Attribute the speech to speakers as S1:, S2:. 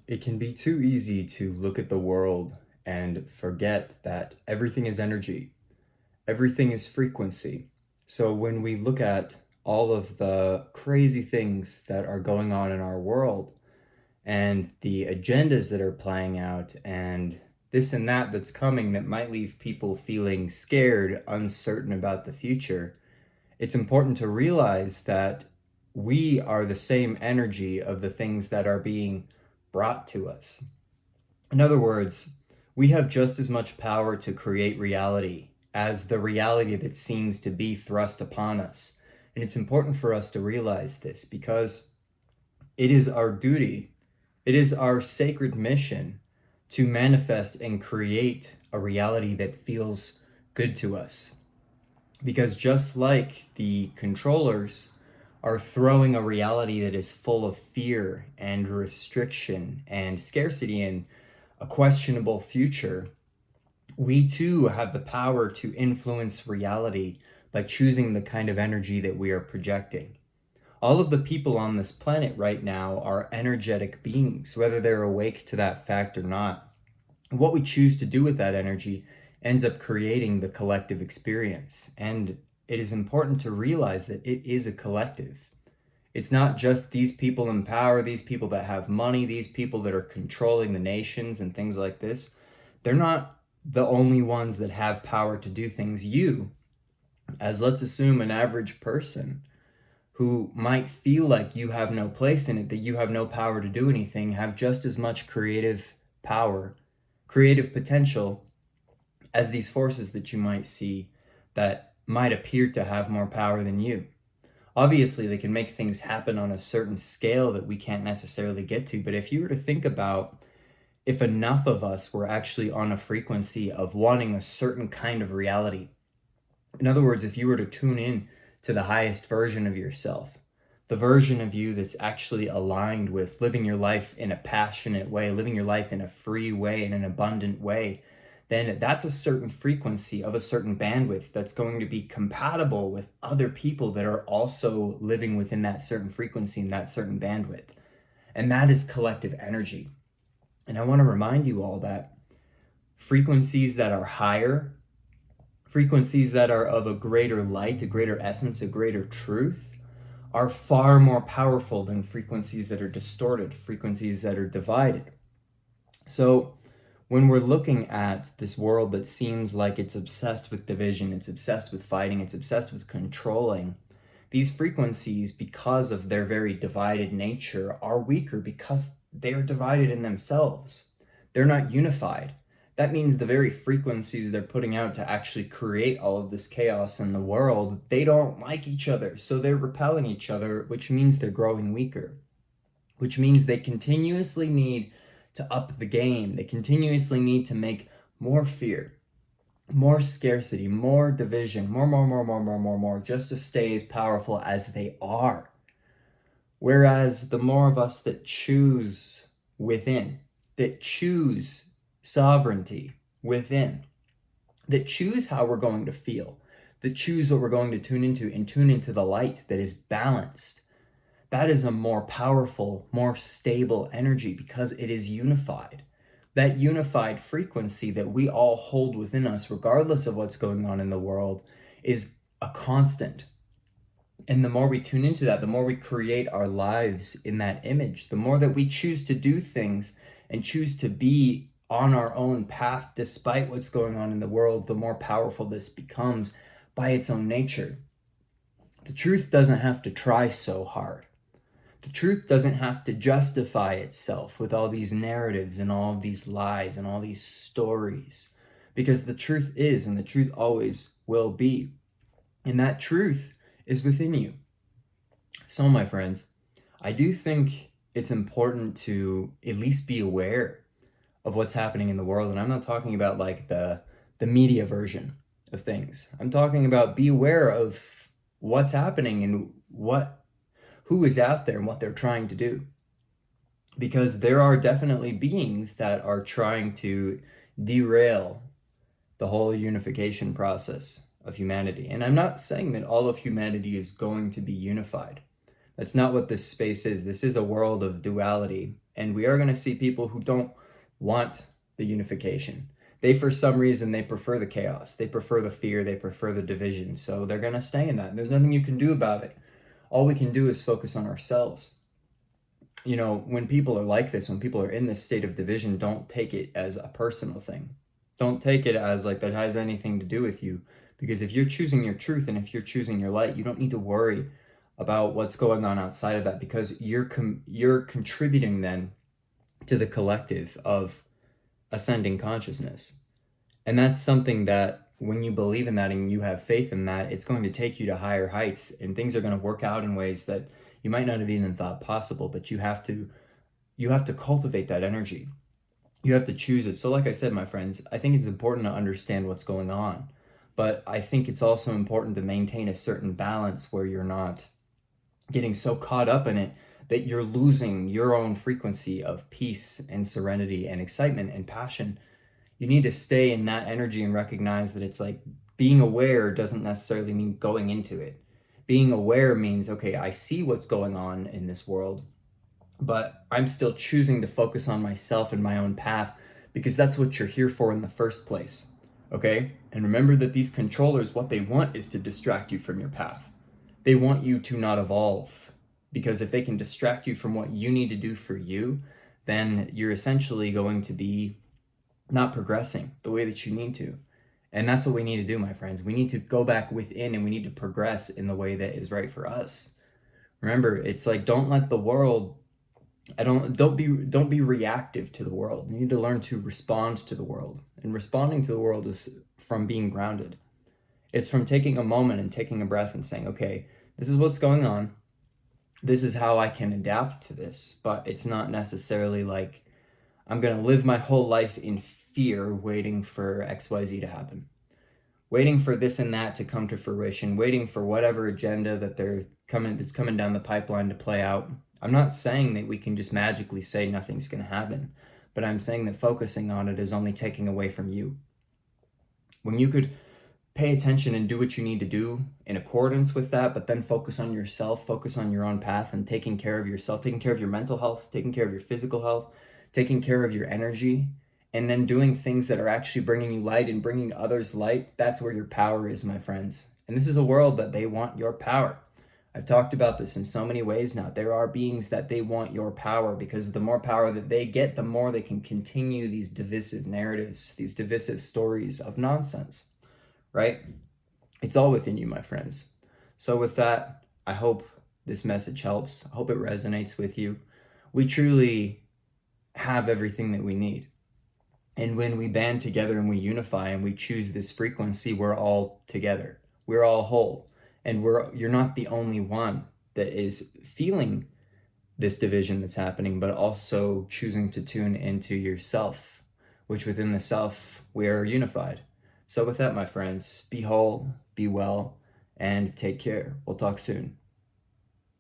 S1: It can be too easy to look at the world and forget that everything is energy, everything is frequency. So when we look at all of the crazy things that are going on in our world and the agendas that are playing out and this and that that's coming that might leave people feeling scared, uncertain about the future, it's important to realize that we are the same energy of the things that are being brought to us. In other words, we have just as much power to create reality as the reality that seems to be thrust upon us. And it's important for us to realize this because it is our duty, it is our sacred mission to manifest and create a reality that feels good to us. Because just like the controllers are throwing a reality that is full of fear and restriction and scarcity and a questionable future, we too have the power to influence reality by choosing the kind of energy that we are projecting. All of the people on this planet right now are energetic beings, whether they're awake to that fact or not. What we choose to do with that energy ends up creating the collective experience. And it is important to realize that it is a collective. It's not just these people in power, these people that have money, these people that are controlling the nations and things like this. They're not the only ones that have power to do things. You, as let's assume an average person who might feel like you have no place in it, that you have no power to do anything, have just as much creative power, creative potential as these forces that you might see that might appear to have more power than you. Obviously, they can make things happen on a certain scale that we can't necessarily get to, but if you were to think about if enough of us were actually on a frequency of wanting a certain kind of reality, in other words, if you were to tune in to the highest version of yourself, the version of you that's actually aligned with living your life in a passionate way, living your life in a free way, in an abundant way, then that's a certain frequency of a certain bandwidth that's going to be compatible with other people that are also living within that certain frequency and that certain bandwidth. And that is collective energy. And I want to remind you all that frequencies that are higher, frequencies that are of a greater light, a greater essence, a greater truth, are far more powerful than frequencies that are distorted, frequencies that are divided. So when we're looking at this world that seems like it's obsessed with division, it's obsessed with fighting, it's obsessed with controlling, these frequencies, because of their very divided nature, are weaker because they're divided in themselves. They're not unified. That means the very frequencies they're putting out to actually create all of this chaos in the world, they don't like each other, so they're repelling each other, which means they're growing weaker, which means they continuously need to up the game. They continuously need to make more fear, more scarcity, more division, more, just to stay as powerful as they are. Whereas the more of us that choose within, that choose sovereignty within, that choose how we're going to feel, that choose what we're going to tune into and tune into the light that is balanced, that is a more powerful, more stable energy because it is unified. That unified frequency that we all hold within us, regardless of what's going on in the world, is a constant. And the more we tune into that, the more we create our lives in that image, the more that we choose to do things and choose to be on our own path despite what's going on in the world, the more powerful this becomes by its own nature. The truth doesn't have to try so hard. The truth doesn't have to justify itself with all these narratives and all of these lies and all these stories, because the truth is, and the truth always will be. And that truth is within you. So, my friends, I do think it's important to at least be aware of what's happening in the world. And I'm not talking about like the media version of things. I'm talking about be aware of what's happening and who is out there and what they're trying to do. Because there are definitely beings that are trying to derail the whole unification process of humanity. And I'm not saying that all of humanity is going to be unified. That's not what this space is. This is a world of duality. And we are going to see people who don't want the unification. They, for some reason, they prefer the chaos. They prefer the fear. They prefer the division. So they're going to stay in that. There's nothing you can do about it. All we can do is focus on ourselves. You know, when people are like this, when people are in this state of division, don't take it as a personal thing. Don't take it as like that has anything to do with you. Because if you're choosing your truth and if you're choosing your light, you don't need to worry about what's going on outside of that, because you're contributing then to the collective of ascending consciousness. And that's something that when you believe in that and you have faith in that, it's going to take you to higher heights, and things are going to work out in ways that you might not have even thought possible. But you have to cultivate that energy. You have to choose it. So like I said, my friends, I think it's important to understand what's going on, but I think it's also important to maintain a certain balance where you're not getting so caught up in it that you're losing your own frequency of peace and serenity and excitement and passion. You need to stay in that energy and recognize that it's like being aware doesn't necessarily mean going into it. Being aware means, okay, I see what's going on in this world, but I'm still choosing to focus on myself and my own path, because that's what you're here for in the first place. Okay? And remember that these controllers, what they want is to distract you from your path. They want you to not evolve, because if they can distract you from what you need to do for you, then you're essentially going to be not progressing the way that you need to. And that's what we need to do, my friends. We need to go back within and we need to progress in the way that is right for us. Remember, it's like don't let the world don't be reactive to the world. You need to learn to respond to the world. And responding to the world is from being grounded. It's from taking a moment and taking a breath and saying, okay, this is what's going on. This is how I can adapt to this. But it's not necessarily like I'm going to live my whole life in fear waiting for XYZ to happen, waiting for this and that to come to fruition, waiting for whatever agenda that's coming down the pipeline to play out. I'm not saying that we can just magically say nothing's going to happen, but I'm saying that focusing on it is only taking away from you. When you could pay attention and do what you need to do in accordance with that, but then focus on yourself, focus on your own path and taking care of yourself, taking care of your mental health, taking care of your physical health, taking care of your energy, and then doing things that are actually bringing you light and bringing others light. That's where your power is, my friends. And this is a world that they want your power. I've talked about this in so many ways now. There are beings that they want your power, because the more power that they get, the more they can continue these divisive narratives, these divisive stories of nonsense, right? It's all within you, my friends. So with that, I hope this message helps. I hope it resonates with you. We truly have everything that we need. And when we band together and we unify and we choose this frequency, we're all together. We're all whole. And you're not the only one that is feeling this division that's happening, but also choosing to tune into yourself, which within the self, we are unified. So with that, my friends, be whole, be well, and take care. We'll talk soon.